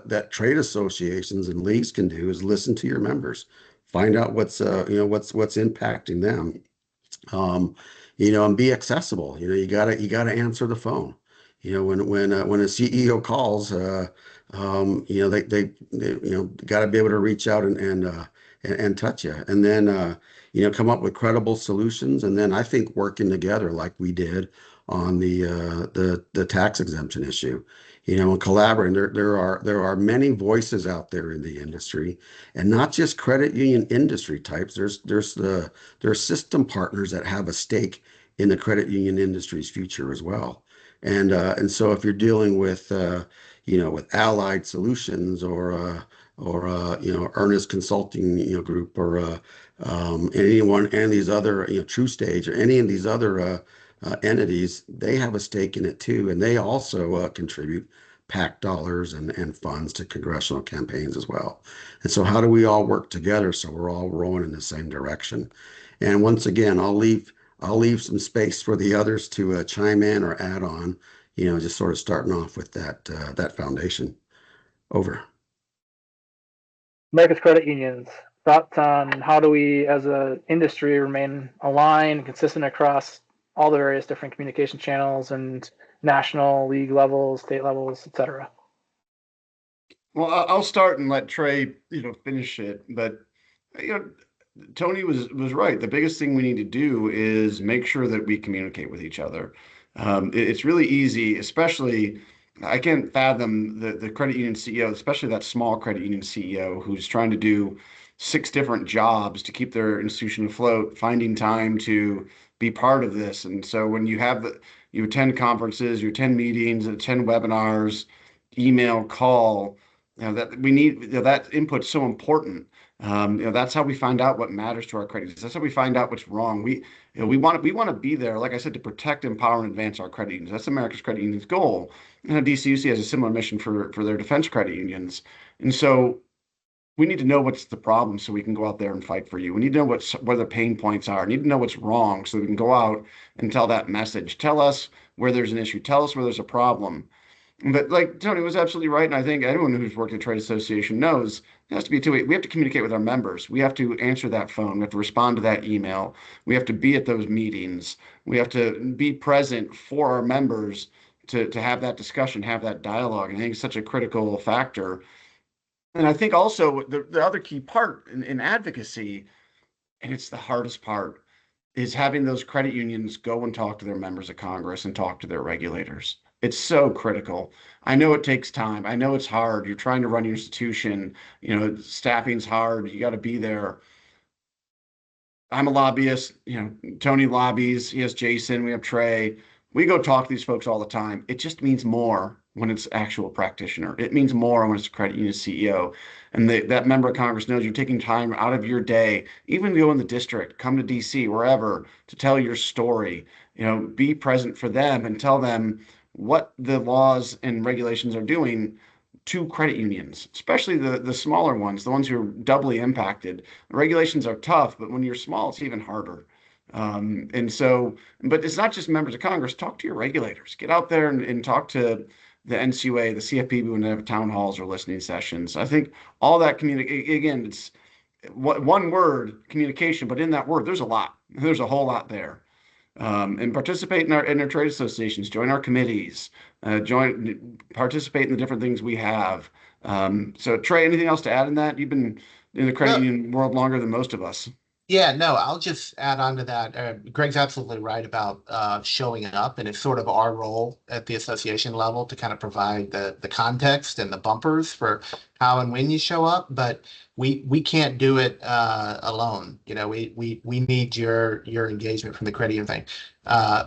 that trade associations and leagues can do is listen to your members, find out what's impacting them, and be accessible. You gotta answer the phone. When a CEO calls, they got to be able to reach out and touch you, and then come up with credible solutions, and then I think working together like we did on the tax exemption issue, and collaborating. There are many voices out there in the industry, and not just credit union industry types. There are system partners that have a stake in the credit union industry's future as well. And so if you're dealing with with Allied Solutions or Earnest Consulting group or any of these other True Stage or any of these other entities, they have a stake in it too, and they also contribute PAC dollars and funds to congressional campaigns as well. And so how do we all work together so we're all rowing in the same direction? And once again, I'll leave some space for the others to chime in or add on, just sort of starting off with that foundation. Over. America's credit unions, thoughts on how do we as an industry remain aligned, consistent across all the various different communication channels and national league levels, state levels, etc. Well, I'll start and let Trey, finish it. But Tony was right. The biggest thing we need to do is make sure that we communicate with each other. It's really easy, especially I can't fathom the credit union CEO, especially that small credit union CEO who's trying to do 6 different jobs to keep their institution afloat, finding time to be part of this. And so when you attend conferences, you attend meetings, attend webinars, email, call, that we need, that input's so important. That's how we find out what matters to our credit unions. That's how we find out what's wrong. We want to be there, like I said, to protect, empower, and advance our credit unions. That's America's credit union's goal. DCUC has a similar mission for their defense credit unions, and so we need to know what's the problem so we can go out there and fight for you. We need to know where the pain points are. We need to know what's wrong so we can go out and tell that message. Tell us where there's an issue. Tell us where there's a problem. But like Tony was absolutely right, and I think anyone who's worked at a trade association knows it has to be two-way. We have to communicate with our members. We have to answer that phone. We have to respond to that email. We have to be at those meetings. We have to be present for our members to have that discussion, have that dialogue. And I think it's such a critical factor. And I think also the other key part in advocacy, and it's the hardest part, is having those credit unions go and talk to their members of Congress and talk to their regulators. It's so critical. I know it takes time. I know it's hard. You're trying to run your institution. Staffing's hard. You got to be there. I'm a lobbyist. Tony lobbies. He has Jason. We have Trey. We go talk to these folks all the time. It just means more when it's actual practitioner. It means more when it's a credit union CEO. And that member of Congress knows you're taking time out of your day, even to go in the district, come to DC, wherever, to tell your story. Be present for them and tell them what the laws and regulations are doing to credit unions, especially the smaller ones, the ones who are doubly impacted. The regulations are tough, but when you're small, it's even harder. But it's not just members of Congress. Talk to your regulators. Get out there and talk to the NCUA, the CFPB when they have town halls or listening sessions. I think all that again, it's one word, communication, but in that word, there's a lot. There's a whole lot there. And participate in our trade associations, join our committees, participate in the different things we have. So Trey, anything else to add in that? You've been in the credit union world longer than most of us. Yeah, no, I'll just add on to that. Greg's absolutely right about showing up, and it's sort of our role at the association level to kind of provide the context and the bumpers for how and when you show up. But we can't do it alone. We need your engagement from the credit union thing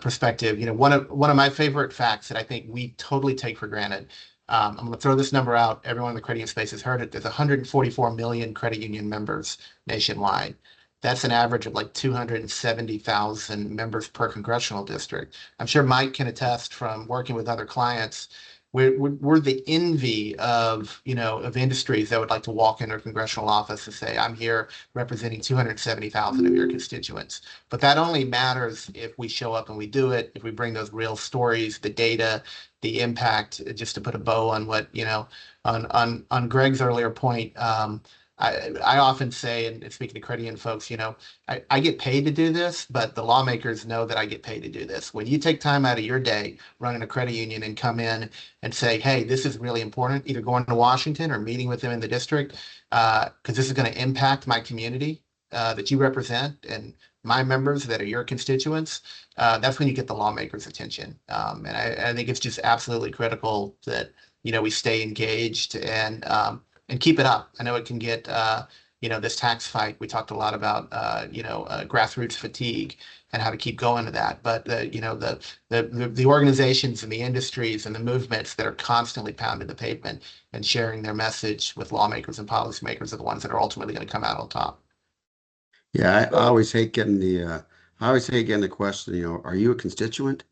perspective. One of my favorite facts that I think we totally take for granted. I'm going to throw this number out. Everyone in the credit union space has heard it. There's 144 million credit union members nationwide. that's an average of like 270,000 members per congressional district. I'm sure Mike can attest from working with other clients. We're the envy of, of industries that would like to walk into a congressional office and say, I'm here representing 270,000 of your constituents. But that only matters if we show up and we do it, if we bring those real stories, the data, the impact, just to put a bow on what, on Greg's earlier point. I often say, and speaking to credit union folks, I get paid to do this, but the lawmakers know that I get paid to do this. When you take time out of your day running a credit union and come in and say, hey, this is really important, either going to Washington or meeting with them in the district, because this is going to impact my community that you represent and my members that are your constituents, that's when you get the lawmakers' attention. And I think it's just absolutely critical that, we stay engaged and keep it up. I know it can get, this tax fight. We talked a lot about, grassroots fatigue and how to keep going to that. But the organizations and the industries and the movements that are constantly pounding the pavement and sharing their message with lawmakers and policymakers are the ones that are ultimately going to come out on top. Yeah, I always hate getting the question, are you a constituent?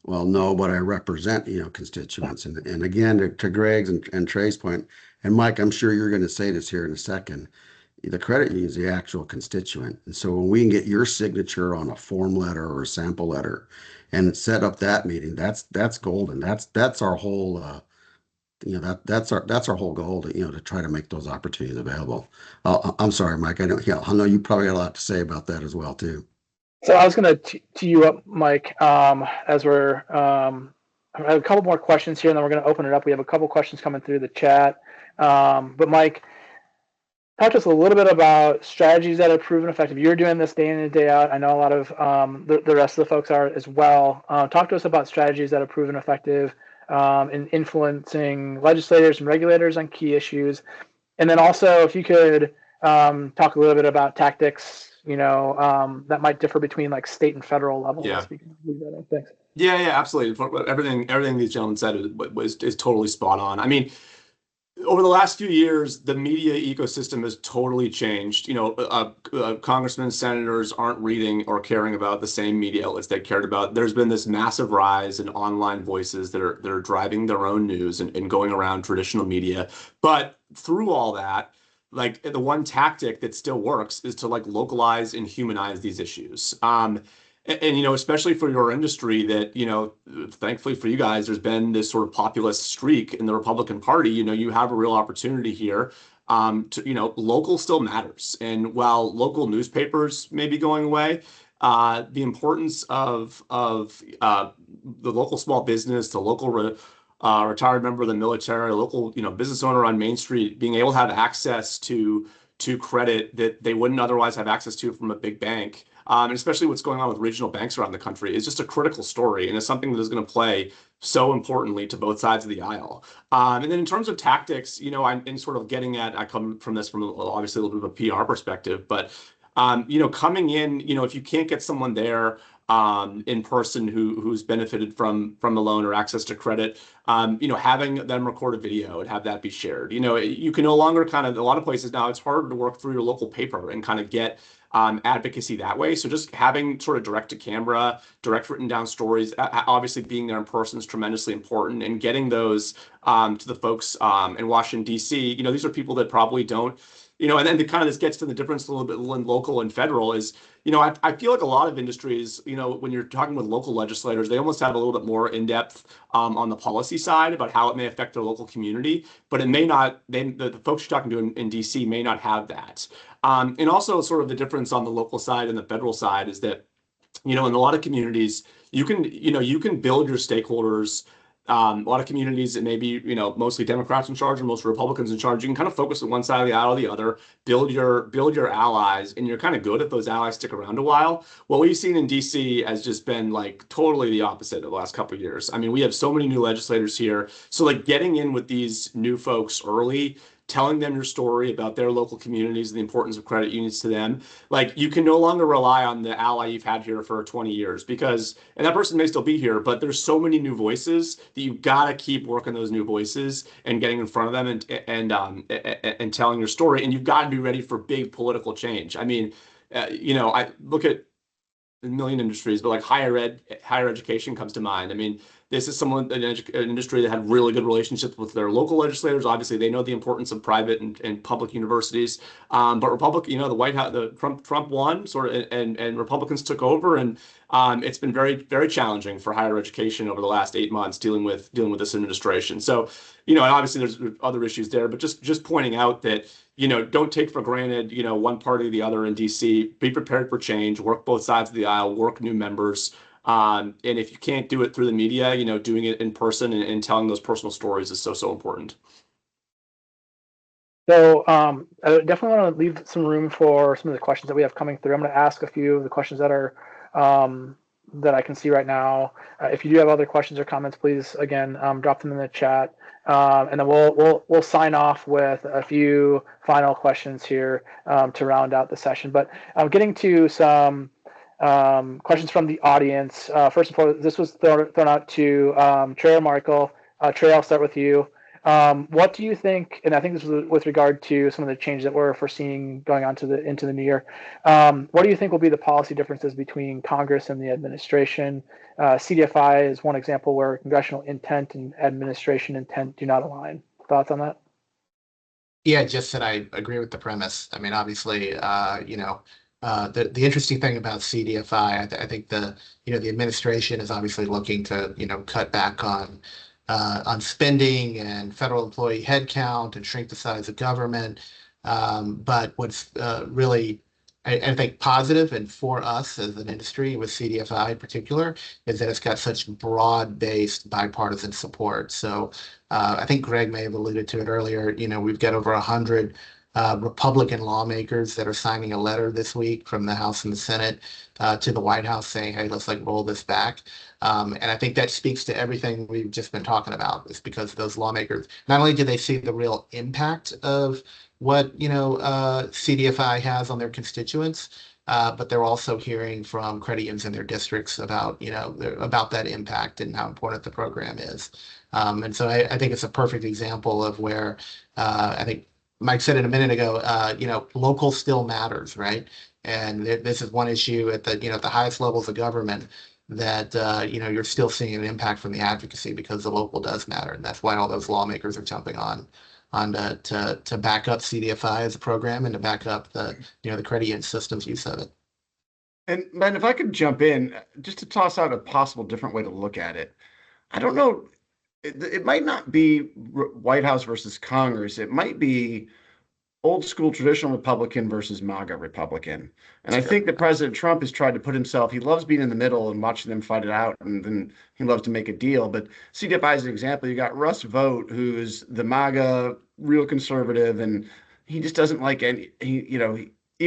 Well, no, but I represent, constituents. And again, to Greg's and Trey's point, and Mike, I'm sure you're going to say this here in a second, the credit union is the actual constituent. And so when we can get your signature on a form letter or a sample letter and set up that meeting, that's golden. That's our whole, that's our whole goal to try to make those opportunities available. I'm sorry, Mike. I know you probably got a lot to say about that as well, too. So I was going to tee you up, Mike, as we're I have a couple more questions here, and then we're going to open it up. We have a couple questions coming through the chat. But Mike, talk to us a little bit about strategies that have proven effective. You're doing this day in and day out. I know a lot of the rest of the folks are as well. Talk to us about strategies that have proven effective in influencing legislators and regulators on key issues. And then also, if you could talk a little bit about tactics, that might differ between like state and federal levels. Yeah. Thanks. Yeah, absolutely. Everything these gentlemen said is totally spot on. I mean, over the last few years, the media ecosystem has totally changed. Congressmen, senators aren't reading or caring about the same media outlets they cared about. There's been this massive rise in online voices that are driving their own news and going around traditional media. But through all that, like the one tactic that still works is to like localize and humanize these issues. And especially for your industry that, thankfully for you guys, there's been this sort of populist streak in the Republican Party. You have a real opportunity here. Local still matters. And while local newspapers may be going away, the importance of the local small business, the local retired member of the military, local business owner on Main Street, being able to have access to credit that they wouldn't otherwise have access to from a big bank. And especially what's going on with regional banks around the country is just a critical story, and it's something that is going to play so importantly to both sides of the aisle. And then in terms of tactics, I'm in sort of getting at, I come from this from obviously a little bit of a PR perspective, but coming in, if you can't get someone there in person who's benefited from the loan or access to credit, having them record a video and have that be shared. You can no longer a lot of places now, it's hard to work through your local paper and kind of get advocacy that way. So just having sort of direct to camera, direct written down stories, obviously being there in person is tremendously important, and getting those to the folks in Washington, D.C. These are people that probably don't, and then this gets to the difference a little bit in local and federal is, I feel like a lot of industries, when you're talking with local legislators, they almost have a little bit more in-depth on the policy side about how it may affect their local community, but it may not, the folks you're talking to in DC may not have that. And also sort of the difference on the local side and the federal side is that, in a lot of communities, you can build your stakeholders. A lot of communities that may be, mostly Democrats in charge or most Republicans in charge. You can kind of focus on one side of the aisle or the other, build your allies, and you're kind of good if those allies stick around a while. What we've seen in DC has just been like totally the opposite of the last couple of years. I mean, we have so many new legislators here. So like getting in with these new folks early, telling them your story about their local communities and the importance of credit unions to them. Like you can no longer rely on the ally you've had here for 20 years and that person may still be here, but there's so many new voices that you've got to keep working those new voices and getting in front of them and telling your story. And you've got to be ready for big political change. I mean, I look at a million industries, but like higher education comes to mind. I mean, this is an industry that had really good relationships with their local legislators. Obviously, they know the importance of private and public universities. But the White House, Trump won, and Republicans took over, and it's been very, very challenging for higher education over the last 8 months dealing with this administration. So, and obviously there's other issues there, but just pointing out that, don't take for granted, one party or the other in DC. Be prepared for change, work both sides of the aisle, work new members. And if you can't do it through the media, doing it in person and telling those personal stories is so, so important. So I definitely want to leave some room for some of the questions that we have coming through. I'm going to ask a few of the questions that are that I can see right now. If you do have other questions or comments, please again drop them in the chat, and then we'll sign off with a few final questions here to round out the session. But getting to some questions from the audience. First of all, this was thrown out to Trey or Michael. Trey, I'll start with you. What do you think, and I think this was with regard to some of the changes that we're foreseeing going on into the new year. What do you think will be the policy differences between Congress and the administration? CDFI is one example where congressional intent and administration intent do not align. Thoughts on that? Yeah, just that I agree with the premise. I mean, obviously, the interesting thing about CDFI, I think the administration is obviously looking to cut back on spending and federal employee headcount and shrink the size of government. But what's really, I think, positive and for us as an industry with CDFI in particular is that it's got such broad-based bipartisan support. So I think Greg may have alluded to it earlier. We've got over 100 Republican lawmakers that are signing a letter this week from the House and the Senate to the White House saying, hey, let's roll this back. And I think that speaks to everything we've just been talking about. It's because those lawmakers, not only do they see the real impact of what CDFI has on their constituents, but they're also hearing from credit unions in their districts about about that impact and how important the program is. And so I think it's a perfect example of where I think Mike said it a minute ago, local still matters, right? And this is one issue at the highest levels of government that, you're still seeing an impact from the advocacy because the local does matter. And that's why all those lawmakers are jumping on to back up CDFI as a program and to back up the credit union system's use of it. And Ben, if I could jump in, just to toss out a possible different way to look at it. I don't know. It might not be White House versus Congress. It might be old school traditional Republican versus MAGA Republican. And I think that President Trump has tried to put himself, he loves being in the middle and watching them fight it out, and then he loves to make a deal. But CDFI is an example. You got Russ Vought, who's the MAGA real conservative, and he just doesn't like any, even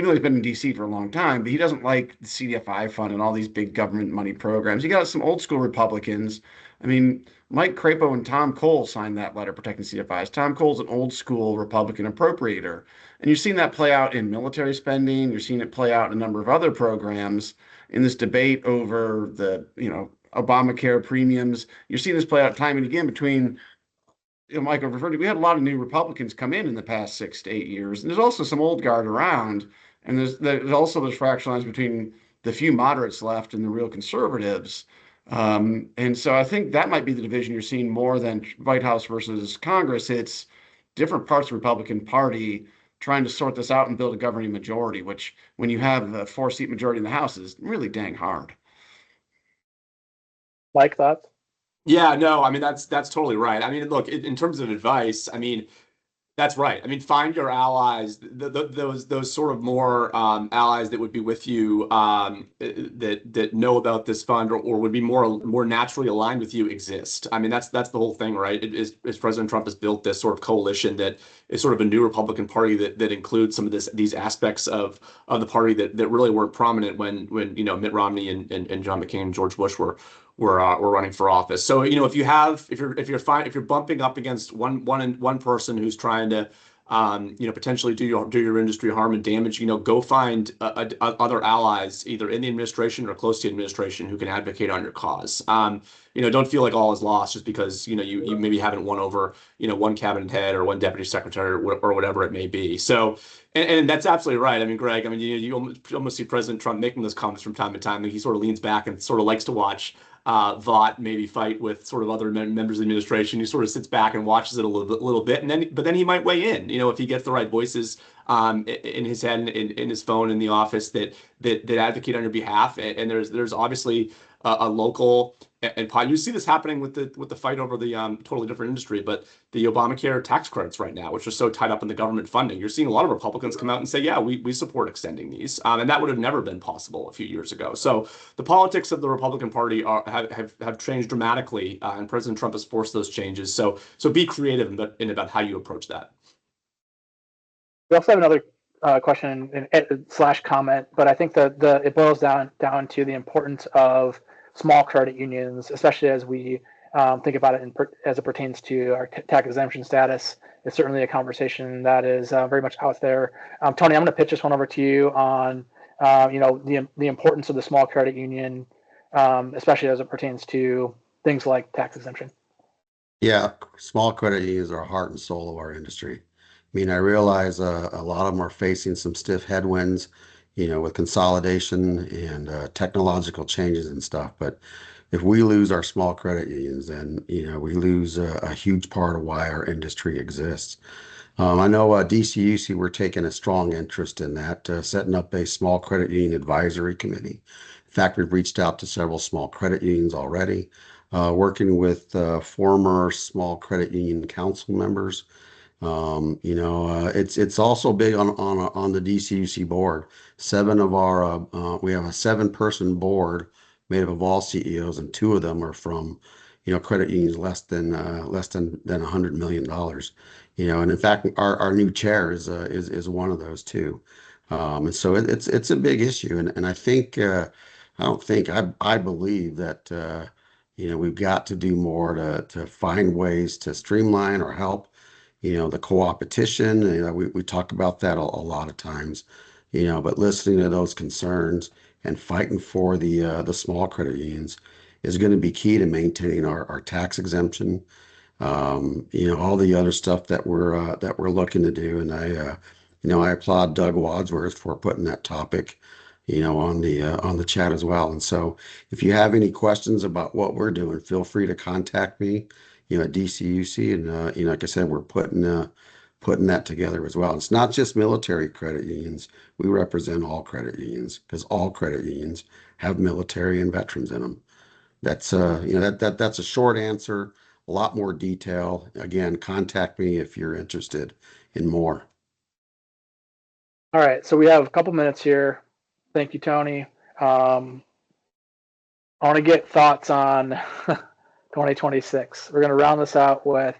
though he's been in DC for a long time, but he doesn't like the CDFI fund and all these big government money programs. You got some old school Republicans. I mean, Mike Crapo and Tom Cole signed that letter protecting CDFIs. Tom Cole's an old school Republican appropriator. And you've seen that play out in military spending. You're seeing it play out in a number of other programs in this debate over the, Obamacare premiums. You're seeing this play out time and again between, Michael referred to, we had a lot of new Republicans come in the past 6 to 8 years. And there's also some old guard around. And there's also those fractional lines between the few moderates left and the real conservatives. And so I think that might be the division you're seeing more than White House versus Congress. It's different parts of the Republican Party trying to sort this out and build a governing majority, which when you have a 4-seat majority in the House is really dang hard. Like that? Yeah, no, I mean, that's totally right. I mean, look, in terms of advice, I mean, that's right. I mean, find your allies, those sort of more allies that would be with you, that know about this fund or would be more naturally aligned with you exist. I mean, that's the whole thing, right? Is President Trump has built this sort of coalition that is sort of a new Republican Party that includes some of these aspects of the party that really weren't prominent when Mitt Romney and John McCain and George Bush were running for office. So if you're bumping up against one person who's trying to potentially do your industry harm and damage, go find other allies either in the administration or close to the administration who can advocate on your cause. Don't feel like all is lost just because, you maybe haven't won over, one cabinet head or one deputy secretary or whatever it may be. So, and that's absolutely right. I mean, Greg, you almost see President Trump making those comments from time to time. He sort of leans back and sort of likes to watch Vought maybe fight with sort of other members of the administration. He sort of sits back and watches it a little bit, but then he might weigh in. If he gets the right voices in his head, in his phone, in the office that advocate on your behalf. And there's obviously a local and you see this happening with the fight over the totally different industry, but the Obamacare tax credits right now, which are so tied up in the government funding. You're seeing a lot of Republicans come out and say, yeah, we support extending these, and that would have never been possible a few years ago. So the politics of the Republican Party have changed dramatically, and President Trump has forced those changes. So be creative in about how you approach that. We also have another question slash comment, but I think that it boils down to the importance of small credit unions, especially as we think about it as it pertains to our tax exemption status. It's certainly a conversation that is very much out there. Tony, I'm going to pitch this one over to you on the importance of the small credit union, especially as it pertains to things like tax exemption. Yeah, small credit unions are heart and soul of our industry. I mean, I realize a lot of them are facing some stiff headwinds, with consolidation and technological changes and stuff. But if we lose our small credit unions, then, we lose a huge part of why our industry exists. I know DCUC, we're taking a strong interest in that, setting up a small credit union advisory committee. In fact, we've reached out to several small credit unions already, working with former small credit union council members. It's also big on the DCUC board. We have a 7-person board made up of all CEOs, and 2 of them are from, credit unions less than $100 million. And in fact, our new chair is one of those 2. And so it's a big issue, and I think I believe that we've got to do more to find ways to streamline or help. The co-opetition, we talk about that a lot of times, but listening to those concerns and fighting for the small credit unions is going to be key to maintaining our tax exemption, all the other stuff that we're looking to do. And I applaud Doug Wadsworth for putting that topic, on the chat as well. And so if you have any questions about what we're doing, feel free to contact me, at DCUC. And, like I said, we're putting that together as well. It's not just military credit unions. We represent all credit unions because all credit unions have military and veterans in them. That's that's a short answer, a lot more detail. Again, contact me if you're interested in more. All right, so we have a couple minutes here. Thank you, Tony. I want to get thoughts on 2026. We're going to round this out with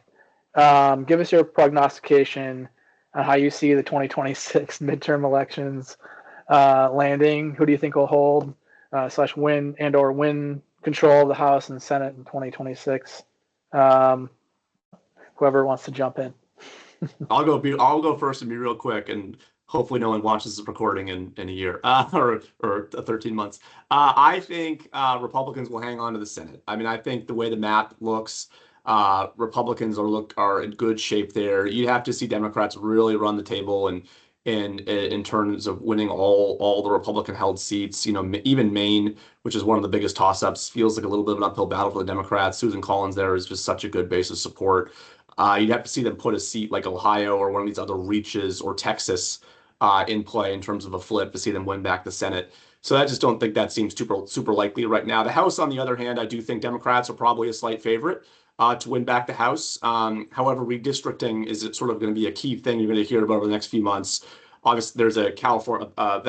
give us your prognostication on how you see the 2026 midterm elections landing. Who do you think will hold / win or win control of the House and Senate in 2026? Whoever wants to jump in. I'll go first and be real quick, and hopefully no one watches this recording in a year or 13 months. I think Republicans will hang on to the Senate. I mean, I think the way the map looks, Republicans are in good shape there. You'd have to see Democrats really run the table and in terms of winning all the Republican-held seats. Even Maine, which is one of the biggest toss-ups, feels like a little bit of an uphill battle for the Democrats. Susan Collins there is just such a good base of support. You'd have to see them put a seat like Ohio or one of these other reaches or Texas in play in terms of a flip to see them win back the Senate. So I just don't think that seems super likely right now. The House, on the other hand, I do think Democrats are probably a slight favorite to win back the House. However, redistricting is sort of going to be a key thing you're going to hear about over the next few months. Obviously, there's a California a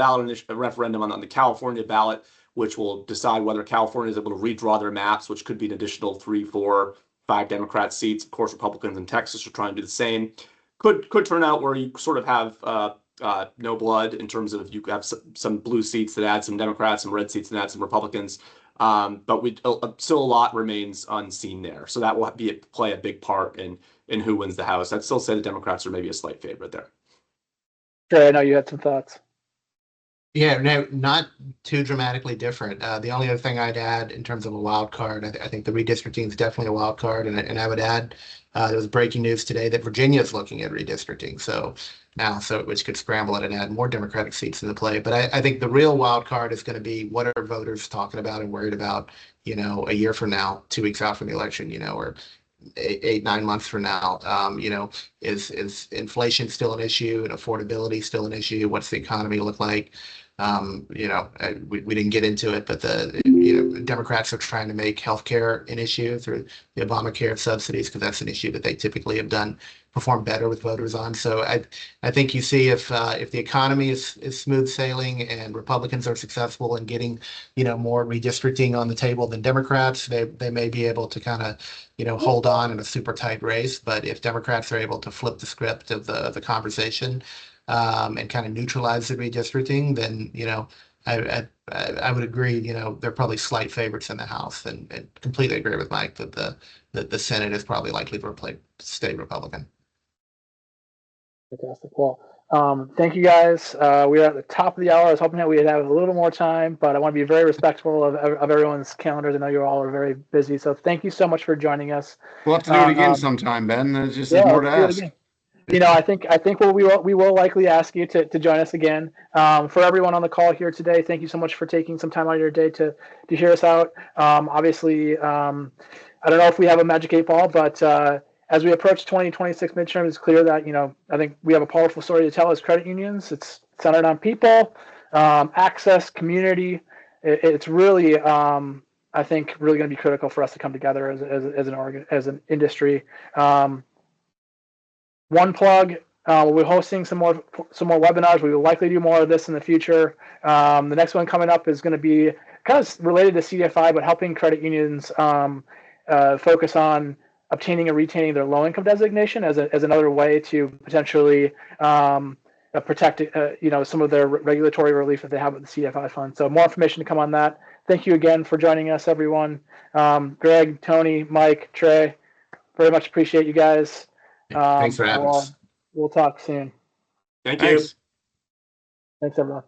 referendum on the California ballot, which will decide whether California is able to redraw their maps, which could be an additional 3, 4, 5 Democrat seats. Of course, Republicans in Texas are trying to do the same. Could turn out where you sort of have no blood in terms of you have some blue seats that add some Democrats, some red seats that add some Republicans. But still a lot remains unseen there. So that will play a big part in in who wins the House. I'd still say the Democrats are maybe a slight favorite there. Trey, I know you had some thoughts. Yeah, no, not too dramatically different. The only other thing I'd add in terms of a wild card, I think the redistricting is definitely a wild card, and I would add there was breaking news today that Virginia is looking at redistricting. So which could scramble it and add more Democratic seats into play. But I think the real wild card is going to be what are voters talking about and worried about, a year from now, 2 weeks out from the election, or 8, 9 months from now. Is inflation still an issue and affordability still an issue? What's the economy look like? We didn't get into it, but the Democrats are trying to make healthcare an issue through the Obamacare subsidies because that's an issue that they typically have performed better with voters on. So I think you see if the economy is smooth sailing and Republicans are successful in getting more redistricting on the table than Democrats, they may be able to kind of hold on in a super tight race. But if Democrats are able to flip the script of the conversation and kind of neutralize the redistricting, then I would agree. They're probably slight favorites in the House, and completely agree with Mike that the Senate is probably likely to stay Republican. Fantastic. Well, thank you guys. We're at the top of the hour. I was hoping that we'd have a little more time, but I want to be very respectful of everyone's calendars. I know you all are very busy, so thank you so much for joining us. We'll have to do it again sometime, Ben. There's just more to ask. I think we will likely ask you to join us again. For everyone on the call here today, thank you so much for taking some time out of your day to hear us out. Obviously, I don't know if we have a magic 8 ball, but as we approach 2026 midterms, it's clear that I think we have a powerful story to tell as credit unions. It's centered on people, access, community. It's really, I think, really going to be critical for us to come together as an industry. One plug, we'll be hosting some more webinars. We will likely do more of this in the future. The next one coming up is going to be kind of related to CDFI, but helping credit unions focus on obtaining and retaining their low-income designation as another way to potentially protect some of their regulatory relief that they have with the CDFI fund. So more information to come on that. Thank you again for joining us, everyone. Greg, Tony, Mike, Trey, very much appreciate you guys. Thanks for having us. We'll talk soon. Thank you. Thanks, everyone.